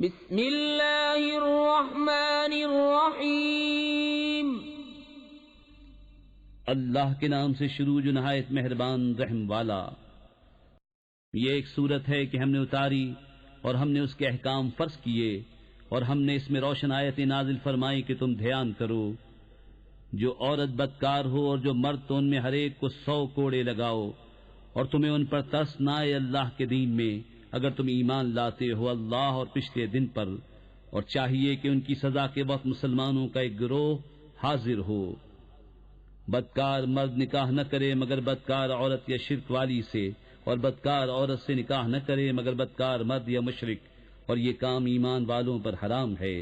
بسم اللہ الرحمن الرحیم۔ اللہ کے نام سے شروع جو نہایت مہربان رحم والا۔ یہ ایک صورت ہے کہ ہم نے اتاری اور ہم نے اس کے احکام فرض کیے اور ہم نے اس میں روشن آیتیں نازل فرمائی کہ تم دھیان کرو۔ جو عورت بدکار ہو اور جو مرد تو ان میں ہر ایک کو 100 کوڑے لگاؤ، اور تمہیں ان پر ترس نہ آئے اللہ کے دین میں، اگر تم ایمان لاتے ہو اللہ اور پچھلے دن پر، اور چاہیے کہ ان کی سزا کے وقت مسلمانوں کا ایک گروہ حاضر ہو۔ بدکار مرد نکاح نہ کرے مگر بدکار عورت یا شرک والی سے، اور بدکار عورت سے نکاح نہ کرے مگر بدکار مرد یا مشرک، اور یہ کام ایمان والوں پر حرام ہے۔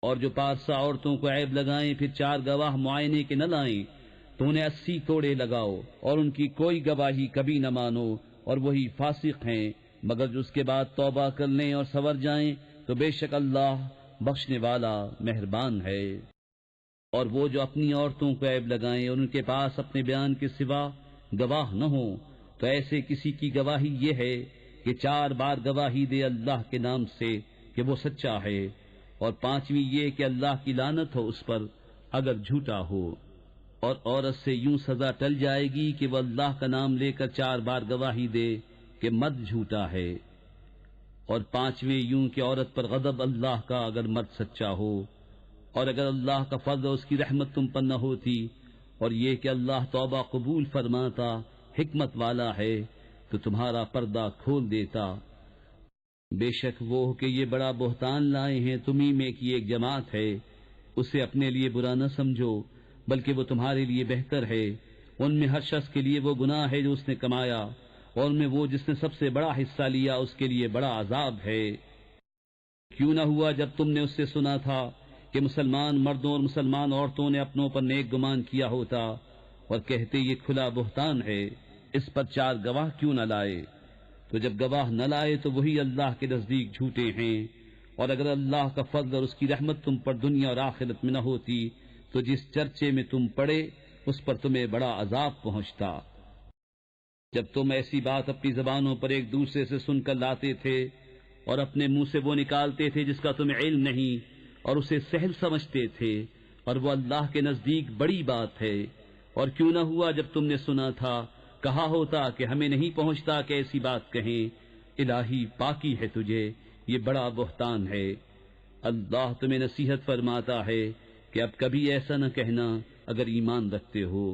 اور جو پارسا عورتوں کو عیب لگائیں پھر 4 گواہ معائنے کے نہ لائیں تو انہیں 80 کوڑے لگاؤ، اور ان کی کوئی گواہی کبھی نہ مانو، اور وہی فاسق ہیں، مگر جو اس کے بعد توبہ کر لیں اور سنور جائیں تو بے شک اللہ بخشنے والا مہربان ہے۔ اور وہ جو اپنی عورتوں کو عیب لگائیں اور ان کے پاس اپنے بیان کے سوا گواہ نہ ہوں تو ایسے کسی کی گواہی یہ ہے کہ 4 بار گواہی دے اللہ کے نام سے کہ وہ سچا ہے، اور 5ویں یہ کہ اللہ کی لعنت ہو اس پر اگر جھوٹا ہو۔ اور عورت سے یوں سزا ٹل جائے گی کہ وہ اللہ کا نام لے کر 4 بار گواہی دے کہ مرد جھوٹا ہے، اور 5ویں یوں کہ عورت پر غضب اللہ کا اگر مرد سچا ہو۔ اور اگر اللہ کا فضل اور اس کی رحمت تم پر نہ ہوتی، اور یہ کہ اللہ توبہ قبول فرماتا حکمت والا ہے، تو تمہارا پردہ کھول دیتا۔ بے شک وہ کہ یہ بڑا بہتان لائے ہیں تمہیں میں کی ایک جماعت ہے، اسے اپنے لیے برا نہ سمجھو بلکہ وہ تمہارے لیے بہتر ہے۔ ان میں ہر شخص کے لیے وہ گناہ ہے جو اس نے کمایا، اور ان میں وہ جس نے سب سے بڑا حصہ لیا اس کے لیے بڑا عذاب ہے۔ کیوں نہ ہوا جب تم نے اس سے سنا تھا کہ مسلمان مردوں اور مسلمان عورتوں نے اپنوں پر نیک گمان کیا ہوتا، اور کہتے یہ کھلا بہتان ہے، اس پر 4 گواہ کیوں نہ لائے؟ تو جب گواہ نہ لائے تو وہی اللہ کے نزدیک جھوٹے ہیں۔ اور اگر اللہ کا فضل اور اس کی رحمت تم پر دنیا اور آخرت میں نہ ہوتی تو جس چرچے میں تم پڑے اس پر تمہیں بڑا عذاب پہنچتا۔ جب تم ایسی بات اپنی زبانوں پر ایک دوسرے سے سن کر لاتے تھے اور اپنے منہ سے وہ نکالتے تھے جس کا تمہیں علم نہیں، اور اسے سہل سمجھتے تھے، اور وہ اللہ کے نزدیک بڑی بات ہے۔ اور کیوں نہ ہوا جب تم نے سنا تھا، کہا ہوتا کہ ہمیں نہیں پہنچتا کہ ایسی بات کہیں، الہی پاکی ہے تجھے، یہ بڑا بہتان ہے۔ اللہ تمہیں نصیحت فرماتا ہے کہ اب کبھی ایسا نہ کہنا اگر ایمان رکھتے ہو۔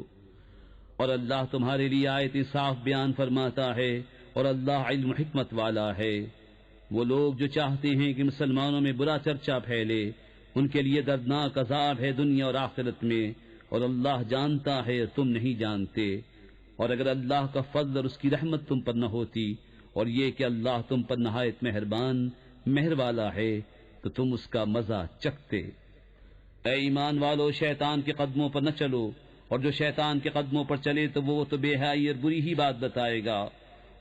اور اللہ تمہارے لیے آیتیں صاف بیان فرماتا ہے، اور اللہ علم و حکمت والا ہے۔ وہ لوگ جو چاہتے ہیں کہ مسلمانوں میں برا چرچا پھیلے، ان کے لیے دردناک عذاب ہے دنیا اور آخرت میں، اور اللہ جانتا ہے تم نہیں جانتے۔ اور اگر اللہ کا فضل اور اس کی رحمت تم پر نہ ہوتی، اور یہ کہ اللہ تم پر نہایت مہربان مہر والا ہے، تو تم اس کا مزہ چکھتے۔ اے ایمان والو، شیطان کے قدموں پر نہ چلو، اور جو شیطان کے قدموں پر چلے تو وہ تو بے حیائی اور بری ہی بات بتائے گا۔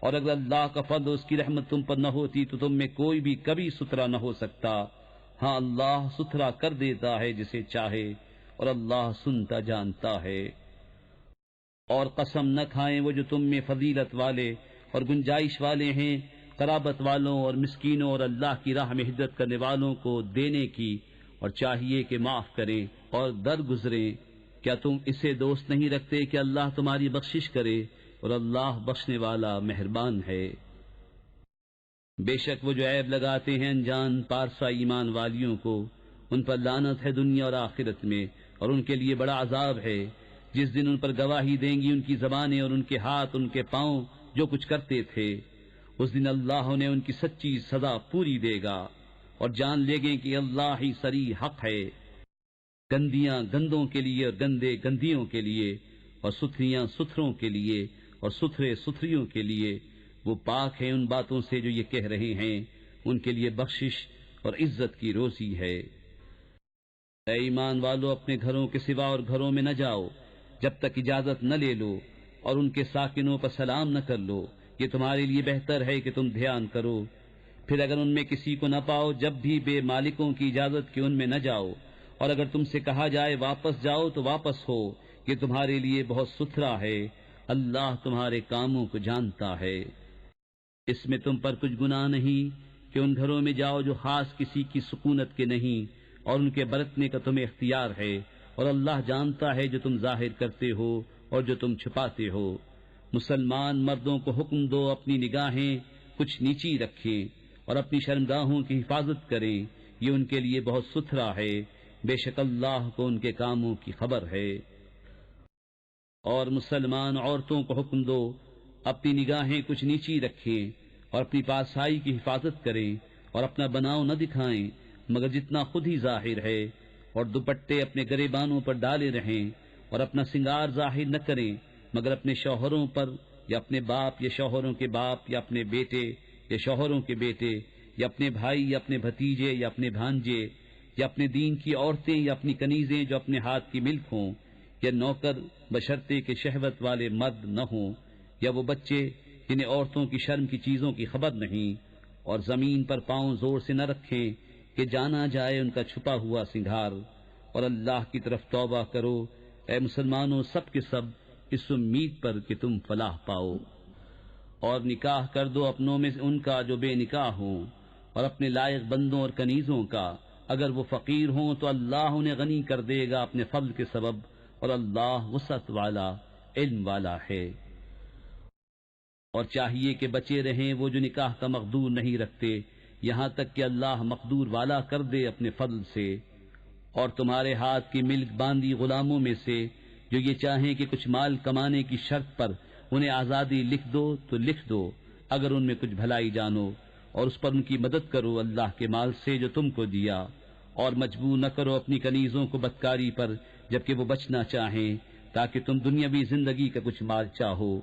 اور اگر اللہ کا فضل اور اس کی رحمت تم پر نہ ہوتی تو تم میں کوئی بھی کبھی ستھرا نہ ہو سکتا۔ ہاں اللہ ستھرا کر دیتا ہے جسے چاہے، اور اللہ سنتا جانتا ہے۔ اور قسم نہ کھائیں وہ جو تم میں فضیلت والے اور گنجائش والے ہیں، قرابت والوں اور مسکینوں اور اللہ کی راہ میں ہجرت کرنے والوں کو دینے کی، اور چاہیے کہ معاف کریں اور درگزریں۔ کیا تم اسے دوست نہیں رکھتے کہ اللہ تمہاری بخشش کرے، اور اللہ بخشنے والا مہربان ہے۔ بے شک وہ جو عیب لگاتے ہیں انجان پارسا ایمان والیوں کو، ان پر لعنت ہے دنیا اور آخرت میں، اور ان کے لیے بڑا عذاب ہے۔ جس دن ان پر گواہی دیں گی ان کی زبانیں اور ان کے ہاتھ، ان کے پاؤں جو کچھ کرتے تھے، اس دن اللہ انہیں ان کی سچی سزا پوری دے گا، اور جان لے گے کہ اللہ ہی صریح حق ہے۔ گندیاں گندوں کے لیے اور گندے گندیوں کے لیے، اور ستھریاں ستھروں کے لیے اور ستھرے ستھریوں کے لیے، وہ پاک ہیں ان باتوں سے جو یہ کہہ رہے ہیں، ان کے لیے بخشش اور عزت کی روزی ہے۔ اے ایمان والو، اپنے گھروں کے سوا اور گھروں میں نہ جاؤ جب تک اجازت نہ لے لو، اور ان کے ساکنوں پر سلام نہ کر لو، یہ تمہارے لیے بہتر ہے کہ تم دھیان کرو۔ پھر اگر ان میں کسی کو نہ پاؤ جب بھی بے مالکوں کی اجازت کہ ان میں نہ جاؤ، اور اگر تم سے کہا جائے واپس جاؤ تو واپس ہو، یہ تمہارے لیے بہت ستھرا ہے، اللہ تمہارے کاموں کو جانتا ہے۔ اس میں تم پر کچھ گناہ نہیں کہ ان گھروں میں جاؤ جو خاص کسی کی سکونت کے نہیں، اور ان کے برتنے کا تمہیں اختیار ہے، اور اللہ جانتا ہے جو تم ظاہر کرتے ہو اور جو تم چھپاتے ہو۔ مسلمان مردوں کو حکم دو اپنی نگاہیں کچھ نیچی رکھیں اور اپنی شرمگاہوں کی حفاظت کریں، یہ ان کے لیے بہت ستھرا ہے، بے شک اللہ کو ان کے کاموں کی خبر ہے۔ اور مسلمان عورتوں کو حکم دو اپنی نگاہیں کچھ نیچی رکھیں اور اپنی پاسائی کی حفاظت کریں اور اپنا بناؤ نہ دکھائیں مگر جتنا خود ہی ظاہر ہے، اور دوپٹے اپنے گریبانوں پر ڈالے رہیں، اور اپنا سنگار ظاہر نہ کریں مگر اپنے شوہروں پر یا اپنے باپ یا شوہروں کے باپ یا اپنے بیٹے یا شوہروں کے بیٹے یا اپنے بھائی یا اپنے بھتیجے یا اپنے بھانجے یا اپنے دین کی عورتیں یا اپنی کنیزیں جو اپنے ہاتھ کی ملک ہوں، یا نوکر بشرطے کے شہوت والے مرد نہ ہوں، یا وہ بچے جنہیں عورتوں کی شرم کی چیزوں کی خبر نہیں، اور زمین پر پاؤں زور سے نہ رکھیں کہ جانا جائے ان کا چھپا ہوا سنگھار، اور اللہ کی طرف توبہ کرو اے مسلمانوں سب کے سب، اس امید پر کہ تم فلاح پاؤ۔ اور نکاح کر دو اپنوں میں ان کا جو بے نکاح ہوں، اور اپنے لائق بندوں اور کنیزوں کا، اگر وہ فقیر ہوں تو اللہ انہیں غنی کر دے گا اپنے فضل کے سبب، اور اللہ وسعت والا علم والا ہے۔ اور چاہیے کہ بچے رہیں وہ جو نکاح کا مقدور نہیں رکھتے، یہاں تک کہ اللہ مقدور والا کر دے اپنے فضل سے۔ اور تمہارے ہاتھ کی ملک باندھی غلاموں میں سے جو یہ چاہیں کہ کچھ مال کمانے کی شرط پر انہیں آزادی لکھ دو تو لکھ دو، اگر ان میں کچھ بھلائی جانو، اور اس پر ان کی مدد کرو اللہ کے مال سے جو تم کو دیا، اور مجبور نہ کرو اپنی کنیزوں کو بدکاری پر جبکہ وہ بچنا چاہیں، تاکہ تم دنیاوی زندگی کا کچھ مال چاہو۔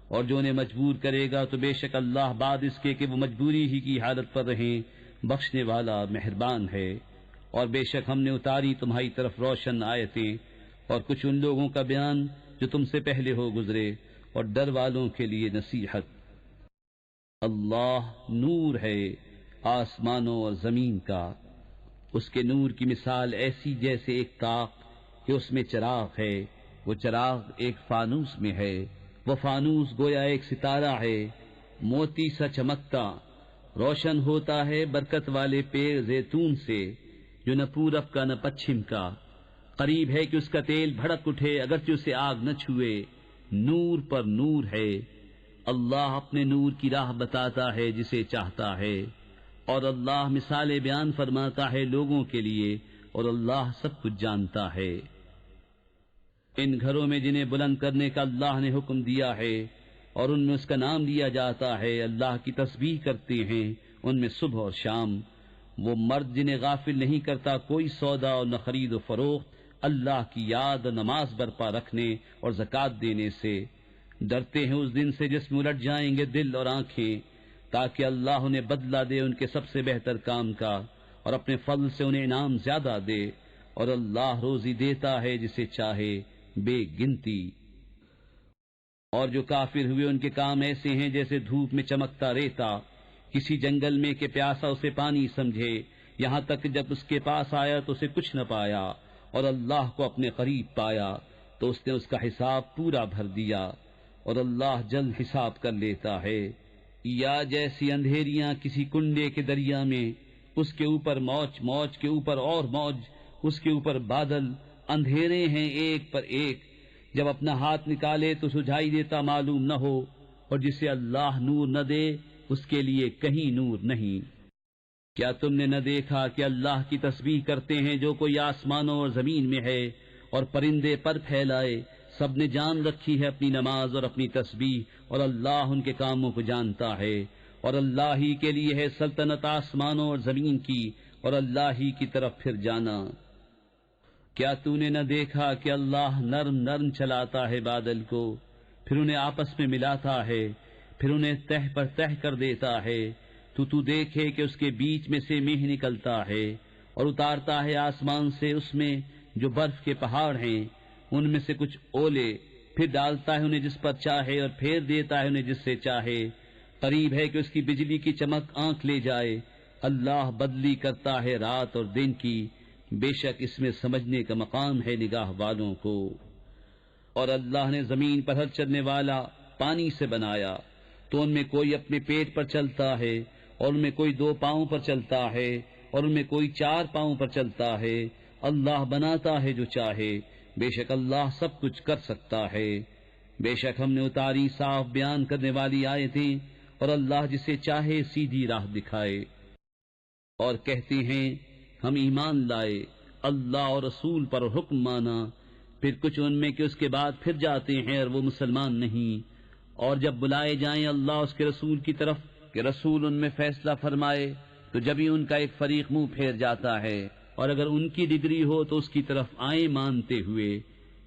اور جو انہیں مجبور کرے گا تو بے شک اللہ بعد اس کے کہ وہ مجبوری ہی کی حالت پر رہیں بخشنے والا مہربان ہے۔ اور بے شک ہم نے اتاری تمہاری طرف روشن آیتیں اور کچھ ان لوگوں کا بیان جو تم سے پہلے ہو گزرے، اور ڈر والوں کے لیے نصیحت۔ اللہ نور ہے آسمانوں اور زمین کا، اس کے نور کی مثال ایسی جیسے ایک طاق کہ اس میں چراغ ہے، وہ چراغ ایک فانوس میں ہے، وہ فانوس گویا ایک ستارہ ہے موتی سا چمکتا، روشن ہوتا ہے برکت والے پیڑ زیتون سے جو نہ پورب کا نہ پچھم کا، قریب ہے کہ اس کا تیل بھڑک اٹھے اگرچہ اسے آگ نہ چھوئے، نور پر نور ہے۔ اللہ اپنے نور کی راہ بتاتا ہے جسے چاہتا ہے، اور اللہ مثالیں بیان فرماتا ہے لوگوں کے لیے، اور اللہ سب کچھ جانتا ہے۔ ان گھروں میں جنہیں بلند کرنے کا اللہ نے حکم دیا ہے اور ان میں اس کا نام لیا جاتا ہے، اللہ کی تسبیح کرتے ہیں ان میں صبح اور شام، وہ مرد جنہیں غافل نہیں کرتا کوئی سودا اور نہ خرید و فروخت، اللہ کی یاد اور نماز برپا رکھنے اور زکوٰۃ دینے سے، ڈرتے ہیں اس دن سے جس میں الٹ جائیں گے دل اور آنکھیں، تاکہ اللہ انہیں بدلہ دے ان کے سب سے بہتر کام کا، اور اپنے فضل سے انہیں انعام زیادہ دے، اور اللہ روزی دیتا ہے جسے چاہے بے گنتی۔ اور جو کافر ہوئے ان کے کام ایسے ہیں جیسے دھوپ میں چمکتا ریتا، کسی جنگل میں کہ پیاسا اسے پانی سمجھے، یہاں تک جب اس کے پاس آیا تو اسے کچھ نہ پایا، اور اللہ کو اپنے قریب پایا تو اس نے اس کا حساب پورا بھر دیا، اور اللہ جلد حساب کر لیتا ہے۔ یا جیسی اندھیریاں کسی کنڈے کے دریا میں، اس کے اوپر موج، موج کے اوپر اور موج، اس کے اوپر بادل، اندھیرے ہیں ایک پر ایک، جب اپنا ہاتھ نکالے تو سجھائی دیتا معلوم نہ ہو، اور جسے اللہ نور نہ دے اس کے لیے کہیں نور نہیں۔ کیا تم نے نہ دیکھا کہ اللہ کی تسبیح کرتے ہیں جو کوئی آسمانوں اور زمین میں ہے، اور پرندے پر پھیلائے، سب نے جان رکھی ہے اپنی نماز اور اپنی تسبیح، اور اللہ ان کے کاموں کو جانتا ہے، اور اللہ ہی کے لیے ہے سلطنت آسمانوں اور زمین کی، اور اللہ ہی کی طرف پھر جانا۔ کیا تو نے نہ دیکھا کہ اللہ نرم نرم چلاتا ہے بادل کو، پھر انہیں آپس میں ملاتا ہے، پھر انہیں تہ پر تہ کر دیتا ہے، تو دیکھے کہ اس کے بیچ میں سے میہ نکلتا ہے، اور اتارتا ہے آسمان سے اس میں جو برف کے پہاڑ ہیں، ان میں سے کچھ اولے، پھر ڈالتا ہے انہیں جس پر چاہے اور پھیر دیتا ہے انہیں جس سے چاہے، قریب ہے کہ اس کی بجلی کی چمک آنکھ لے جائے، اللہ بدلی کرتا ہے رات اور دن کی، بے شک اس میں سمجھنے کا مقام ہے نگاہ والوں کو۔ اور اللہ نے زمین پر ہر چلنے والا پانی سے بنایا، تو ان میں کوئی اپنے پیٹ پر چلتا ہے اور ان میں کوئی 2 پاؤں پر چلتا ہے اور ان میں کوئی 4 پاؤں پر چلتا ہے۔ اللہ بناتا ہے جو چاہے، بے شک اللہ سب کچھ کر سکتا ہے۔ بے شک ہم نے اتاری صاف بیان کرنے والی آیتیں، اور اللہ جسے چاہے سیدھی راہ دکھائے۔ اور کہتے ہیں ہم ایمان لائے اللہ اور رسول پر حکم مانا، پھر کچھ ان میں کہ اس کے بعد پھر جاتے ہیں اور وہ مسلمان نہیں، اور جب بلائے جائیں اللہ اس کے رسول کی طرف کہ رسول ان میں فیصلہ فرمائے، تو جبھی ان کا ایک فریق منہ پھیر جاتا ہے، اور اگر ان کی ڈگری ہو تو اس کی طرف آئیں مانتے ہوئے۔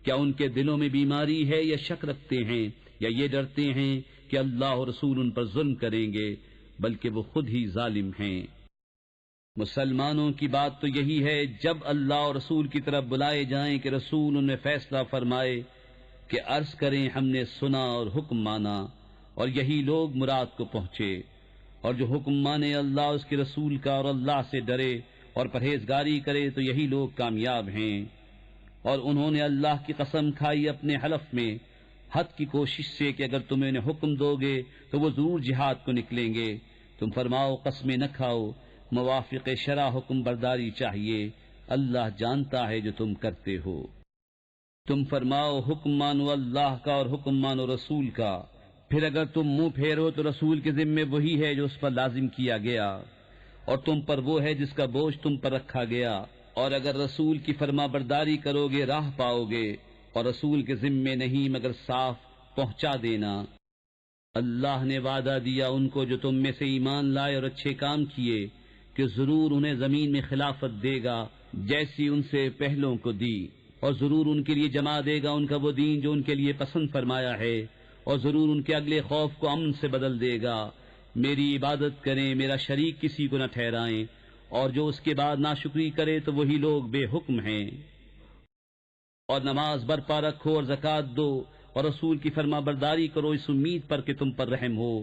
کیا ان کے دلوں میں بیماری ہے یا شک رکھتے ہیں یا یہ ڈرتے ہیں کہ اللہ اور رسول ان پر ظلم کریں گے، بلکہ وہ خود ہی ظالم ہیں۔ مسلمانوں کی بات تو یہی ہے جب اللہ اور رسول کی طرف بلائے جائیں کہ رسول ان میں فیصلہ فرمائے کہ عرض کریں ہم نے سنا اور حکم مانا، اور یہی لوگ مراد کو پہنچے۔ اور جو حکم مانے اللہ اس کے رسول کا اور اللہ سے ڈرے اور پرہیزگاری کرے تو یہی لوگ کامیاب ہیں۔ اور انہوں نے اللہ کی قسم کھائی اپنے حلف میں حد کی کوشش سے کہ اگر تم انہیں حکم دو گے تو وہ ضرور جہاد کو نکلیں گے۔ تم فرماؤ قسمیں نہ کھاؤ، موافق شرع حکم برداری چاہیے، اللہ جانتا ہے جو تم کرتے ہو۔ تم فرماؤ حکم مانو اللہ کا اور حکم مانو رسول کا، پھر اگر تم منہ پھیرو تو رسول کے ذمے وہی ہے جو اس پر لازم کیا گیا، اور تم پر وہ ہے جس کا بوجھ تم پر رکھا گیا، اور اگر رسول کی فرما برداری کرو گے راہ پاؤ گے، اور رسول کے ذمے نہیں مگر صاف پہنچا دینا۔ اللہ نے وعدہ دیا ان کو جو تم میں سے ایمان لائے اور اچھے کام کیے کہ ضرور انہیں زمین میں خلافت دے گا جیسی ان سے پہلوں کو دی، اور ضرور ان کے لیے جما دے گا ان کا وہ دین جو ان کے لیے پسند فرمایا ہے، اور ضرور ان کے اگلے خوف کو امن سے بدل دے گا۔ میری عبادت کریں، میرا شریک کسی کو نہ ٹھہرائیں، اور جو اس کے بعد ناشکری کرے تو وہی لوگ بے حکم ہیں۔ اور نماز برپا رکھو اور زکوٰۃ دو اور رسول کی فرما برداری کرو اس امید پر کہ تم پر رحم ہو۔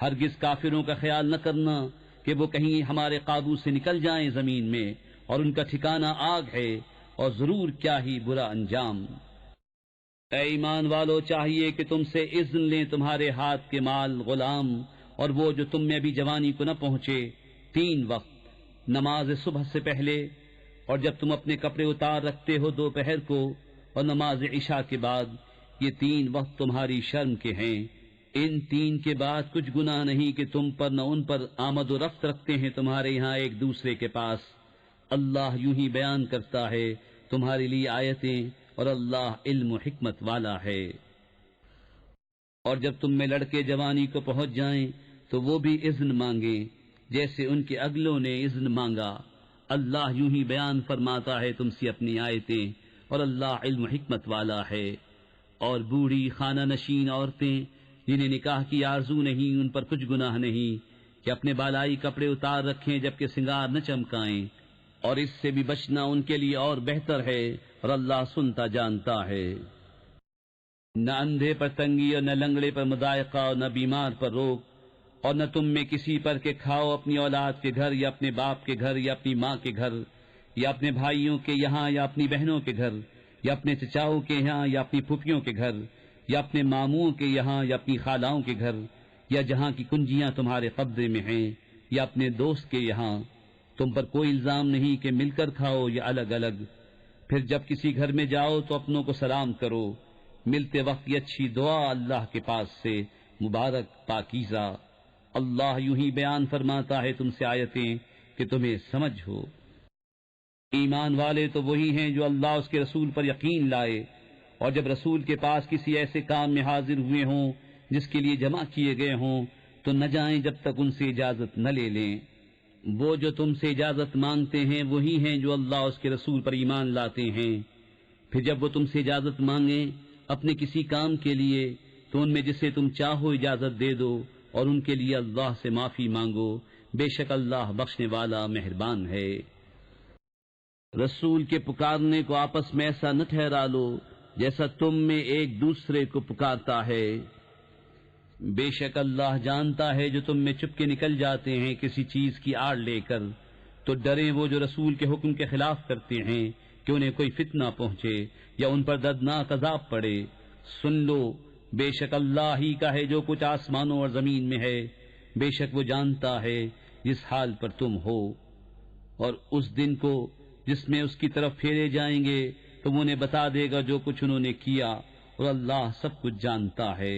ہرگز کافروں کا خیال نہ کرنا کہ وہ کہیں ہمارے قابو سے نکل جائیں زمین میں، اور ان کا ٹھکانہ آگ ہے، اور ضرور کیا ہی برا انجام۔ اے ایمان والو، چاہیے کہ تم سے اذن لیں تمہارے ہاتھ کے مال غلام اور وہ جو تم میں ابھی جوانی کو نہ پہنچے، 3 وقت، نماز صبح سے پہلے، اور جب تم اپنے کپڑے اتار رکھتے ہو دوپہر کو، اور نماز عشاء کے بعد، یہ 3 وقت تمہاری شرم کے ہیں۔ ان 3 کے بعد کچھ گناہ نہیں کہ تم پر نہ ان پر آمد و رفت رکھتے ہیں تمہارے یہاں ایک دوسرے کے پاس۔ اللہ یوں ہی بیان کرتا ہے تمہارے لیے آیتیں، اور اللہ علم و حکمت والا ہے۔ اور جب تم میں لڑکے جوانی کو پہنچ جائیں تو وہ بھی اذن مانگیں جیسے ان کے اگلوں نے اذن مانگا۔ اللہ یوں ہی بیان فرماتا ہے تم سے اپنی آیتیں، اور اللہ علم و حکمت والا ہے۔ اور بوڑھی خانہ نشین عورتیں جنہیں نکاح کی آرزو نہیں، ان پر کچھ گناہ نہیں کہ اپنے بالائی کپڑے اتار رکھیں جبکہ سنگار نہ چمکائیں، اور اس سے بھی بچنا ان کے لیے اور بہتر ہے، اور اللہ سنتا جانتا ہے۔ نہ اندھے پر تنگی اور نہ لنگڑے پر مضائقہ اور نہ بیمار پر روک، اور نہ تم میں کسی پر کہ کھاؤ اپنی اولاد کے گھر یا اپنے باپ کے گھر یا اپنی ماں کے گھر یا اپنے بھائیوں کے یہاں یا اپنی بہنوں کے گھر یا اپنے چچاؤں کے یہاں یا اپنی پھوپھیوں کے گھر یا اپنے ماموں کے یہاں یا اپنی خالاؤں کے گھر یا جہاں کی کنجیاں تمہارے قبضے میں ہیں یا اپنے دوست کے یہاں۔ تم پر کوئی الزام نہیں کہ مل کر کھاؤ یا الگ الگ۔ پھر جب کسی گھر میں جاؤ تو اپنوں کو سلام کرو، ملتے وقت یہ اچھی دعا اللہ کے پاس سے، مبارک پاکیزہ۔ اللہ یوں ہی بیان فرماتا ہے تم سے آیتیں کہ تمہیں سمجھ ہو۔ ایمان والے تو وہی ہیں جو اللہ اس کے رسول پر یقین لائے، اور جب رسول کے پاس کسی ایسے کام میں حاضر ہوئے ہوں جس کے لیے جمع کیے گئے ہوں تو نہ جائیں جب تک ان سے اجازت نہ لے لیں۔ وہ جو تم سے اجازت مانگتے ہیں وہی ہیں جو اللہ اس کے رسول پر ایمان لاتے ہیں۔ پھر جب وہ تم سے اجازت مانگیں اپنے کسی کام کے لیے تو ان میں جسے تم چاہو اجازت دے دو، اور ان کے لیے اللہ سے معافی مانگو، بے شک اللہ بخشنے والا مہربان ہے۔ رسول کے پکارنے کو آپس میں ایسا نہ ٹھہرا لو جیسا تم میں ایک دوسرے کو پکارتا ہے، بے شک اللہ جانتا ہے جو تم میں چپ کے نکل جاتے ہیں کسی چیز کی آڑ لے کر، تو ڈریں وہ جو رسول کے حکم کے خلاف کرتے ہیں کہ انہیں کوئی فتنہ پہنچے یا ان پر دردناک عذاب پڑے۔ سن لو، بے شک اللہ ہی کا ہے جو کچھ آسمانوں اور زمین میں ہے، بے شک وہ جانتا ہے جس حال پر تم ہو، اور اس دن کو جس میں اس کی طرف پھیرے جائیں گے، تم انہیں بتا دے گا جو کچھ انہوں نے کیا، اور اللہ سب کچھ جانتا ہے۔